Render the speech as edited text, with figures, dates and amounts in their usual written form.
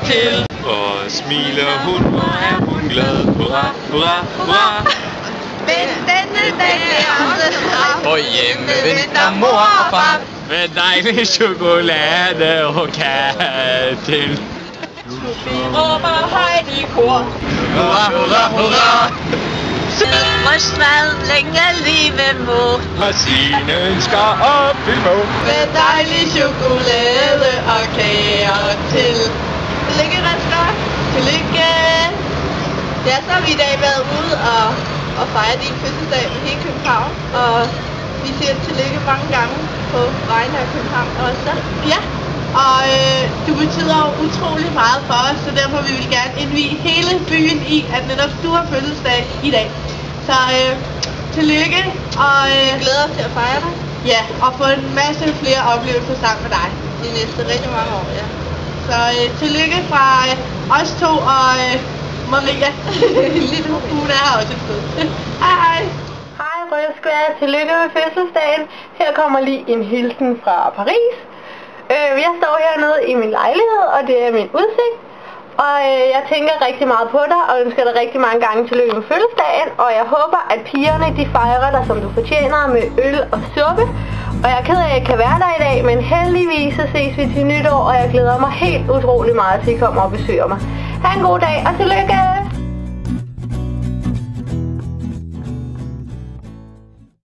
til. Og smiler hun, og er hun glad. Hurra, hurra, hurra. Men denne dag bliver også ham. Og hjemme venter mor og far. Med dejlig chokolade og kage til. Vi råber højt i kor. Hurra, hurra, hurra. Brystmaden længe livet må. Og sine ønsker op i må. Med dejlig chokolade og kager til. Tillykke, Rensler. Tillykke. Ja, så har vi i dag været ude og fejre din fødselsdag med hele København. Og vi siger tillykke mange gange på vegne af København også. Ja, og du betyder jo utrolig meget for os, så derfor vil vi gerne indvie hele byen i, at netop du har fødselsdag i dag. Så tillykke, og glæder os til at fejre dig. Ja, og få en masse flere oplevelser sammen med dig de næste rigtig mange år. Ja. Så tillykke fra os to og Maria. Lille hun er her også et sted. Hej hej. Hej Rødskvær, tillykke med fødselsdagen. Her kommer lige en hilsen fra Paris. Jeg står hernede i min lejlighed, og det er min udsigt. Og jeg tænker rigtig meget på dig, og ønsker dig rigtig mange gange tillykke med fødselsdagen. Og jeg håber, at pigerne de fejrer dig, som du fortjener, med øl og suppe. Og jeg er ked af, at jeg ikke kan være der i dag, men heldigvis så ses vi til nytår, og jeg glæder mig helt utrolig meget til, at I kommer og besøger mig. Ha' en god dag, og tillykke!